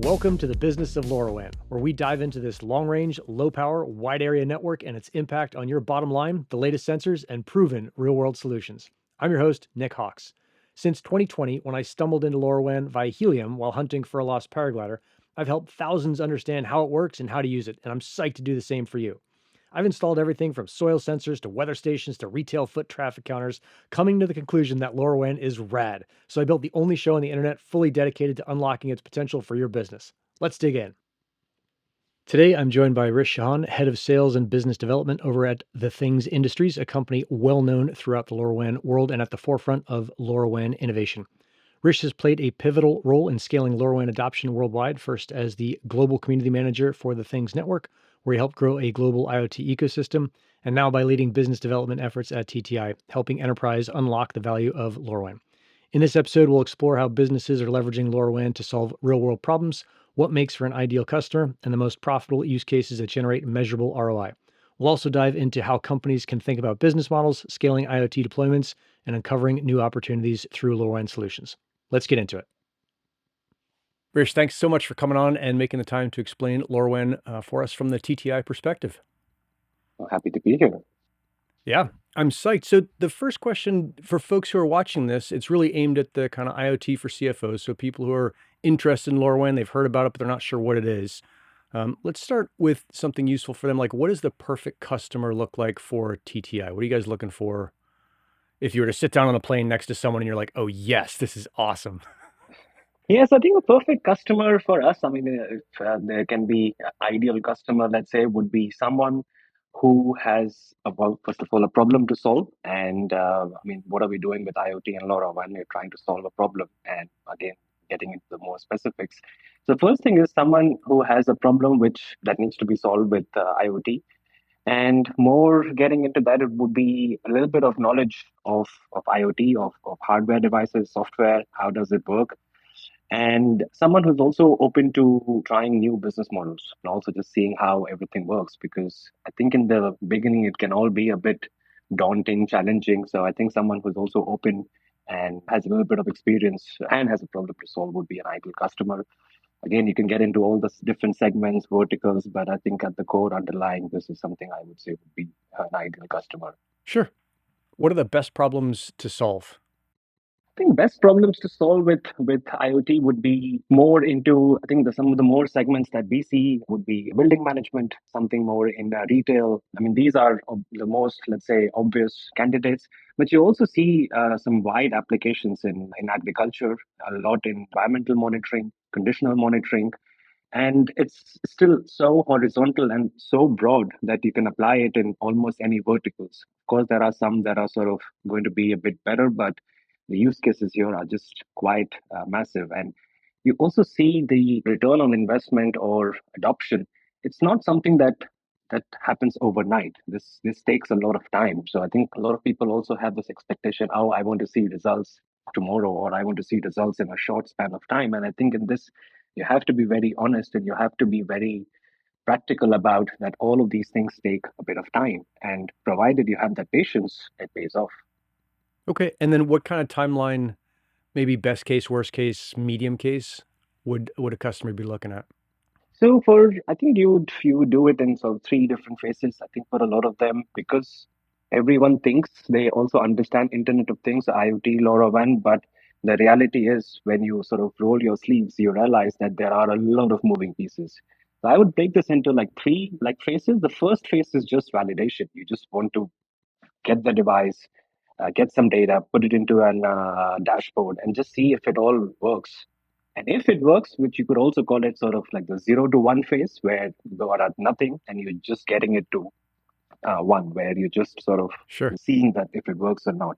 Welcome to the Business of LoRaWAN, where we dive into this long-range, low-power, wide-area network and its impact on your bottom line, the latest sensors, and proven real-world solutions. I'm your host, Nick Hawks. Since 2020, when I stumbled into LoRaWAN via Helium while hunting for a lost paraglider, I've helped thousands understand how it works and how to use it, and I'm psyched to do the same for you. I've installed everything from soil sensors to weather stations to retail foot traffic counters, coming to the conclusion that LoRaWAN is rad. So I built the only show on the internet fully dedicated to unlocking its potential for your business. Let's dig in. Today, I'm joined by Rish Chauhan, Head of Sales and Business Development over at The Things Industries, a company well known throughout the LoRaWAN world and at the forefront of LoRaWAN innovation. Rish has played a pivotal role in scaling LoRaWAN adoption worldwide, first as the global community manager for the Things Network, where he helped grow a global IoT ecosystem, and now by leading business development efforts at TTI, helping enterprise unlock the value of LoRaWAN. In this episode, we'll explore how businesses are leveraging LoRaWAN to solve real-world problems, what makes for an ideal customer, and the most profitable use cases that generate measurable ROI. We'll also dive into how companies can think about business models, scaling IoT deployments, and uncovering new opportunities through LoRaWAN solutions. Let's get into it. Rish, thanks so much for coming on and making the time to explain LoRaWAN for us from the TTI perspective. Well, happy to be here. Yeah, I'm psyched. So the first question for folks who are watching this, it's really aimed at the kind of IoT for CFOs. So people who are interested in LoRaWAN, they've heard about it, but they're not sure what it is. Let's start with something useful for them. Like, what does the perfect customer look like for TTI? What are you guys looking for if you were to sit down on a plane next to someone and you're like, oh, yes, this is awesome? Yes, I think a perfect customer for us, I mean, if there can be an ideal customer, let's say, would be someone who has, well, first of all, a problem to solve. And I mean, what are we doing with IoT and LoRa when we're trying to solve a problem? And again, getting into the more specifics. So first thing is someone who has a problem which that needs to be solved with IoT. And more getting into that, it would be a little bit of knowledge of IoT, of hardware devices, software, how does it work? And someone who's also open to trying new business models and also just seeing how everything works. Because I think in the beginning, it can all be a bit daunting, challenging. So I think someone who's also open and has a little bit of experience and has a problem to solve would be an ideal customer. Again, you can get into all the different segments, verticals, but I think at the core underlying, this is something I would say would be an ideal customer. Sure. What are the best problems to solve? I think best problems to solve with IoT would be more into, I think some of the more segments that we see would be building management, something more in retail. I mean, these are the most, let's say, obvious candidates, but you also see some wide applications in agriculture, a lot in environmental monitoring, conditional monitoring. And it's still so horizontal and so broad that you can apply it in almost any verticals. Of course, there are some that are sort of going to be a bit better, but the use cases here are just quite massive. And you also see the return on investment or adoption. It's not something that happens overnight. This takes a lot of time. So I think a lot of people also have this expectation, oh, I want to see results tomorrow, or I want to see results in a short span of time. And I think in this, you have to be very honest and you have to be very practical about that all of these things take a bit of time. And provided you have that patience, it pays off. Okay. And then what kind of timeline, maybe best case, worst case, medium case, would a customer be looking at? So I think you would do it in sort of three different phases. I think for a lot of them, because everyone thinks they also understand Internet of Things, IoT, LoRaWAN, but the reality is when you sort of roll your sleeves, you realize that there are a lot of moving pieces. So I would break this into like three like phases. The first phase is just validation. You just want to get the device, get some data, put it into an dashboard, and just see if it all works. And if it works, which you could also call it sort of like the 0 to 1 phase, where you are at nothing and you're just getting it to one, where you're just sort of Sure. seeing that if it works or not.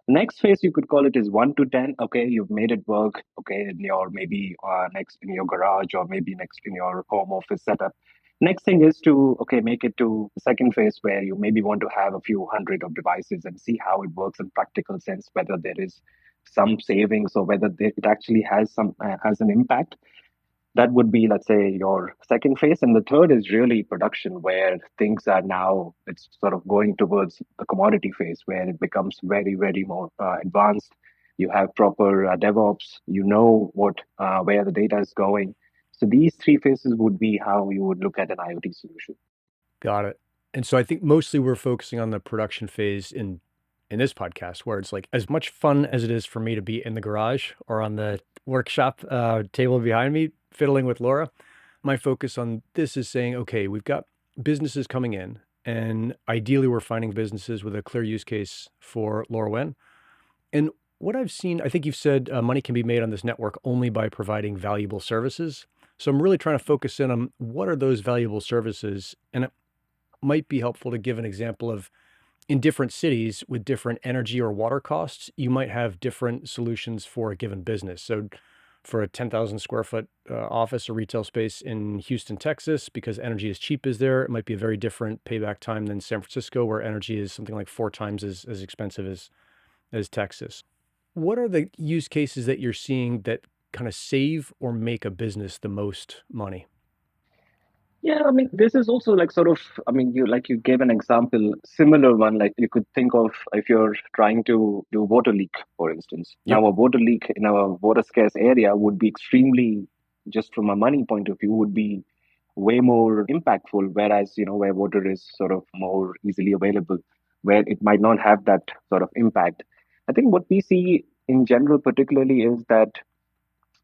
Next phase, you could call it is 1 to 10. Okay, you've made it work. Okay, in your maybe next in your garage or maybe next in your home office setup. Next thing is to make it to the second phase where you maybe want to have a few hundred of devices and see how it works in practical sense, whether there is some savings or whether it actually has an impact. That would be, let's say, your second phase. And the third is really production, where things are now, it's sort of going towards the commodity phase, where it becomes very, very more advanced. You have proper DevOps, you know where the data is going. So these three phases would be how you would look at an IoT solution. Got it. And so I think mostly we're focusing on the production phase in this podcast, where it's like as much fun as it is for me to be in the garage or on the workshop table behind me fiddling with Laura. My focus on this is saying, okay, we've got businesses coming in, and ideally we're finding businesses with a clear use case for LoRaWAN. And what I've seen, I think you've said money can be made on this network only by providing valuable services. So I'm really trying to focus in on what are those valuable services, and it might be helpful to give an example of in different cities with different energy or water costs, you might have different solutions for a given business. So for a 10,000 square foot office or retail space in Houston, Texas, because energy is cheap is there, it might be a very different payback time than San Francisco, where energy is something like 4 times as expensive as Texas. What are the use cases that you're seeing that kind of save or make a business the most money? Yeah, I mean, this is also like sort of, I mean, you gave an example, similar one, like you could think of if you're trying to do water leak, for instance. Yep. Now, a water leak in a water scarce area would be extremely, just from a money point of view, would be way more impactful. Whereas, where water is sort of more easily available, where it might not have that sort of impact. I think what we see in general, particularly, is that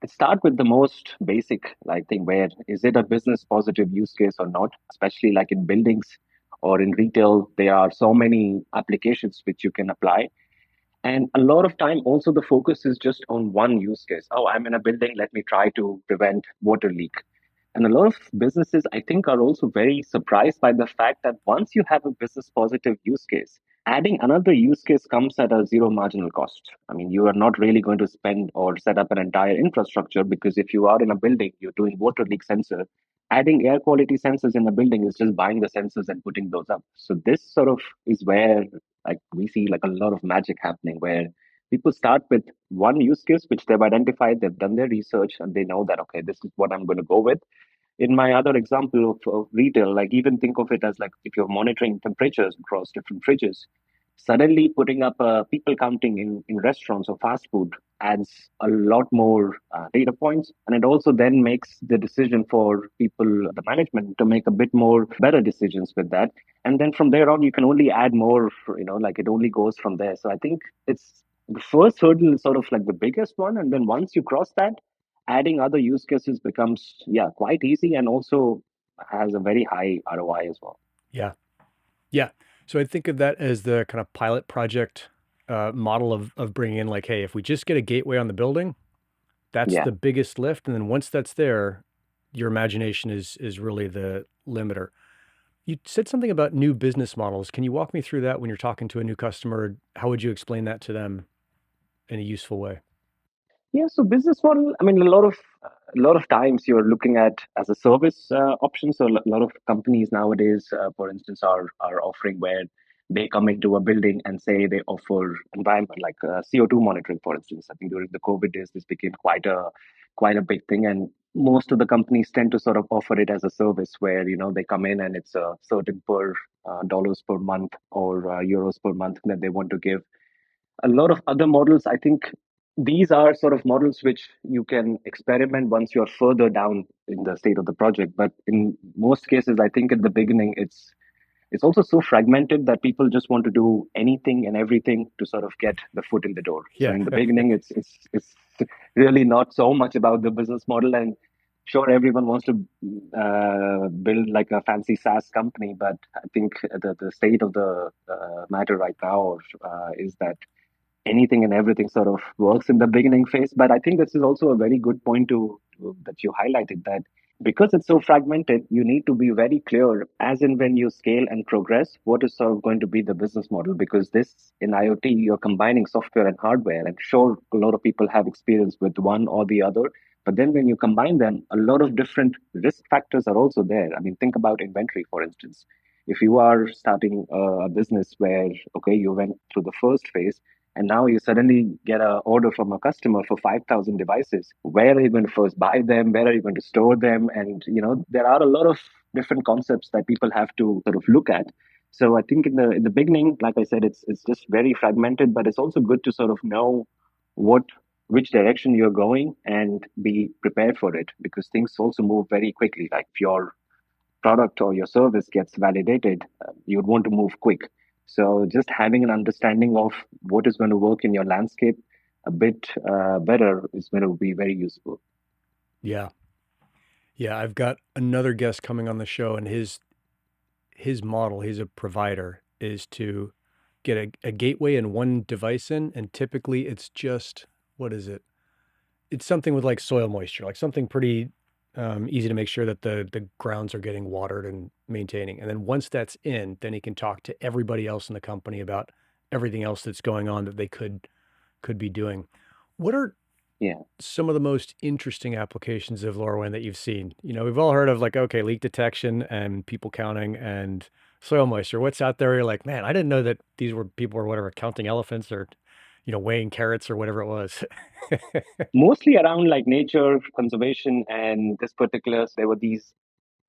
start with the most basic like thing, where is it a business positive use case or not, especially like in buildings or in retail. There are so many applications which you can apply, and a lot of time also the focus is just on one use case. Oh, I'm in a building, let me try to prevent water leak. And a lot of businesses, I think, are also very surprised by the fact that once you have a business positive use case, adding another use case comes at a zero marginal cost. I mean, you are not really going to spend or set up an entire infrastructure, because if you are in a building, you're doing water leak sensor. Adding air quality sensors in a building is just buying the sensors and putting those up. So this sort of is where like we see like a lot of magic happening, where people start with one use case which they've identified, they've done their research, and they know that okay, this is what I'm going to go with. In my other example of retail, like even think of it as like if you're monitoring temperatures across different fridges, suddenly putting up people counting in restaurants or fast food adds a lot more data points. And it also then makes the decision for people, the management, to make a bit more better decisions with that. And then from there on, you can only add more, like it only goes from there. So I think it's the first hurdle is sort of like the biggest one. And then once you cross that, adding other use cases becomes, yeah, quite easy, and also has a very high ROI as well. Yeah. Yeah. So I think of that as the kind of pilot project model of bringing in like, hey, if we just get a gateway on the building, that's Yeah. the biggest lift. And then once that's there, your imagination is really the limiter. You said something about new business models. Can you walk me through that when you're talking to a new customer? How would you explain that to them in a useful way? Yeah, so business model, I mean, a lot of times you're looking at as a service option. So a lot of companies nowadays, for instance, are offering where they come into a building and say they offer environment like CO2 monitoring, for instance. I think during the COVID days, this became quite a big thing, and most of the companies tend to sort of offer it as a service, where they come in and it's a certain per dollars per month or euros per month that they want to give. A lot of other models, I think these are sort of models which you can experiment once you're further down in the state of the project. But in most cases, I think at the beginning, it's also so fragmented that people just want to do anything and everything to sort of get the foot in the door. So Yeah. in the beginning, it's really not so much about the business model. And sure, everyone wants to build like a fancy SaaS company, but I think the state of the matter right now is that anything and everything sort of works in the beginning phase. But I think this is also a very good point that you highlighted, that because it's so fragmented, you need to be very clear as in when you scale and progress, what is sort of going to be the business model. Because this in IoT, you're combining software and hardware. And sure, a lot of people have experience with one or the other. But then when you combine them, a lot of different risk factors are also there. I mean, think about inventory, for instance. If you are starting a business where, okay, you went through the first phase, and now you suddenly get an order from a customer for 5,000 devices. Where are you going to first buy them? Where are you going to store them? And there are a lot of different concepts that people have to sort of look at. So I think in the beginning, like I said, it's just very fragmented, but it's also good to sort of know what which direction you're going and be prepared for it, because things also move very quickly. Like if your product or your service gets validated, you would want to move quick. So just having an understanding of what is going to work in your landscape a bit better is going to be very useful. Yeah. Yeah, I've got another guest coming on the show, and his model, he's a provider, is to get a gateway and one device in, and typically it's just, what is it? It's something with like soil moisture, like something pretty easy to make sure that the grounds are getting watered and maintaining. And then once that's in, then he can talk to everybody else in the company about everything else that's going on that they could be doing. What are Yeah. some of the most interesting applications of LoRaWAN that you've seen? You know, we've all heard of like, okay, leak detection and people counting and soil moisture. What's out there? You're like, man, I didn't know that these were people or whatever counting elephants or, weighing carrots or whatever it was. Mostly around like nature conservation, and this particular, there were these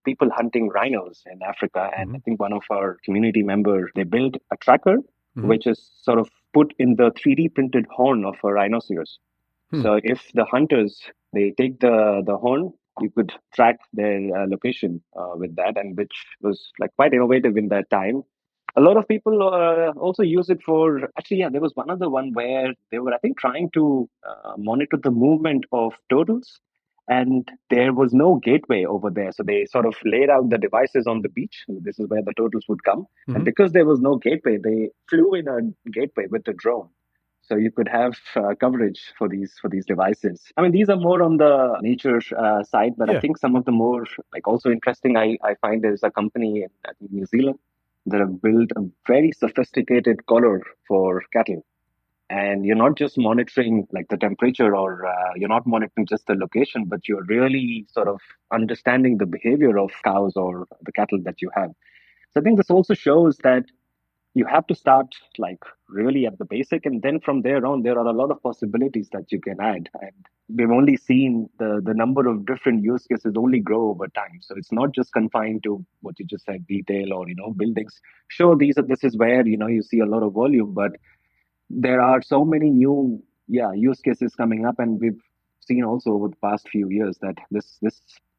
people hunting rhinos in Africa. And I Hmm. think one of our community members, they built a tracker Hmm. which is sort of put in the 3D printed horn of a rhinoceros. Hmm. So if the hunters, they take the horn, you could track their location with that, and which was like quite innovative in that time. A lot of people also use it for, actually, yeah, there was one other one where they were, I think, trying to monitor the movement of turtles, and there was no gateway over there. So they sort of laid out the devices on the beach. This is where the turtles would come. And Hmm. because there was no gateway, they flew in a gateway with the drone. So you could have coverage for these devices. I mean, these are more on the nature side, but I Yeah. think some of the more like also interesting I find is a company in I think, New Zealand that have built a very sophisticated collar for cattle. And you're not just monitoring like the temperature, or you're not monitoring just the location, but you're really sort of understanding the behavior of cows or the cattle that you have. So I think this also shows that you have to start like really at the basic, and then from there on there are a lot of possibilities that you can add. And we've only seen the number of different use cases only grow over time, so it's not just confined to what you just said, retail or buildings. Sure, this is where you see a lot of volume, but there are so many new use cases coming up, and we've seen also over the past few years that this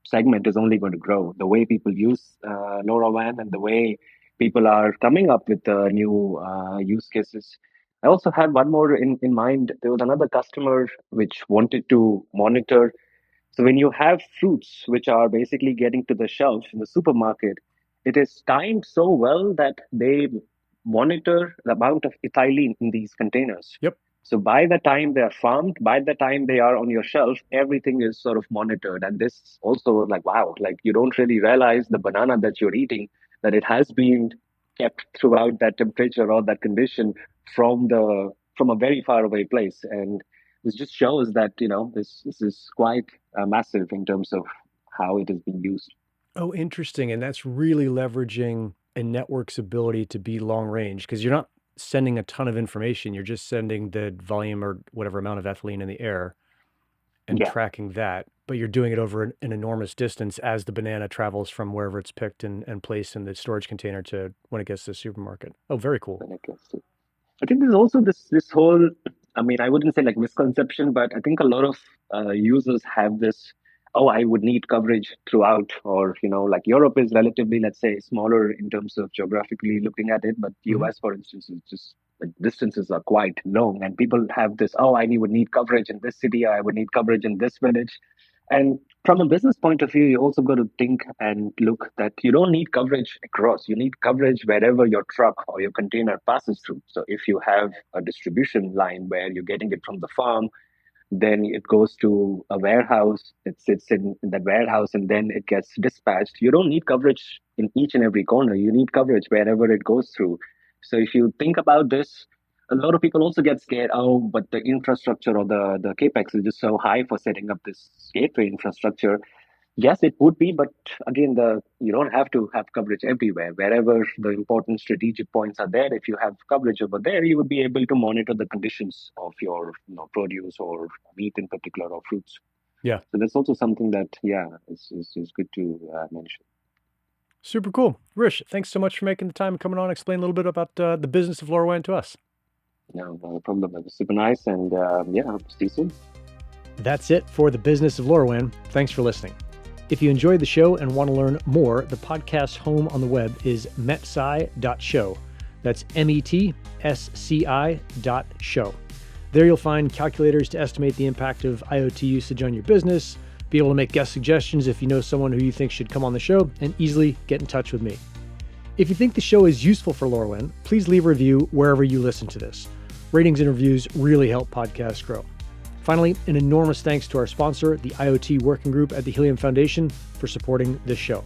segment is only going to grow. The way people use LoRaWAN and the way people are coming up with new use cases. I also had one more in mind. There was another customer which wanted to monitor, so when you have fruits which are basically getting to the shelf in the supermarket, it is timed so well that they monitor the amount of ethylene in these containers. Yep. So by the time they are farmed, by the time they are on your shelf, everything is sort of monitored. And this also like, wow, like you don't really realize the banana that you're eating, that it has been kept throughout that temperature or that condition from a very far away place. And this just shows that this is quite massive in terms of how it is being used. Oh, interesting. And that's really leveraging a network's ability to be long range because you're not sending a ton of information. You're just sending the volume or whatever amount of ethylene in the air and Yeah, tracking that. But you're doing it over an enormous distance as the banana travels from wherever it's picked and placed in the storage container to when it gets to the supermarket. Oh, very cool. when it gets to, I think there's also this whole, I mean, I wouldn't say like misconception, but I think a lot of users have this, oh, I would need coverage throughout, or like Europe is relatively, let's say, smaller in terms of geographically looking at it, but Hmm. US, for instance, is just like distances are quite long, and people have this, oh, I would need coverage in this city, I would need coverage in this village. And from a business point of view, you also got to think and look that you don't need coverage across. You need coverage wherever your truck or your container passes through. So if you have a distribution line where you're getting it from the farm, then it goes to a warehouse, it sits in that warehouse, and then it gets dispatched. You don't need coverage in each and every corner. You need coverage wherever it goes through. So if you think about this, a lot of people also get scared, oh, but the infrastructure or the capex is just so high for setting up this gateway infrastructure. Yes, it would be, but again, the you don't have to have coverage everywhere. Wherever the important strategic points are there, if you have coverage over there, you would be able to monitor the conditions of your produce or meat in particular, or fruits. Yeah. So that's also something that is good to mention. Super cool. Rish, thanks so much for making the time and coming on and explain a little bit about the business of LoRaWAN to us. No, no problem. It was super nice, and yeah, hope to see you soon. That's it for the Business of LoRaWAN. Thanks for listening. If you enjoyed the show and want to learn more, the podcast home on the web is metsci.show. That's METSCI.show. There you'll find calculators to estimate the impact of IoT usage on your business, be able to make guest suggestions if you know someone who you think should come on the show, and easily get in touch with me. If you think the show is useful for LoRaWAN, please leave a review wherever you listen to this. Ratings and reviews really help podcasts grow. Finally, an enormous thanks to our sponsor, the IoT Working Group at the Helium Foundation, for supporting this show.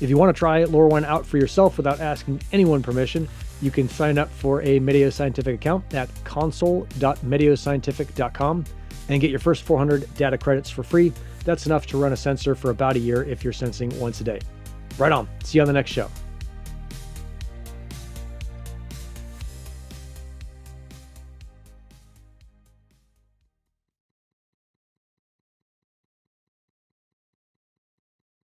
If you want to try LoRaWAN out for yourself without asking anyone permission, you can sign up for a Medio Scientific account at console.medioscientific.com and get your first 400 data credits for free. That's enough to run a sensor for about a year if you're sensing once a day. Right on. See you on the next show.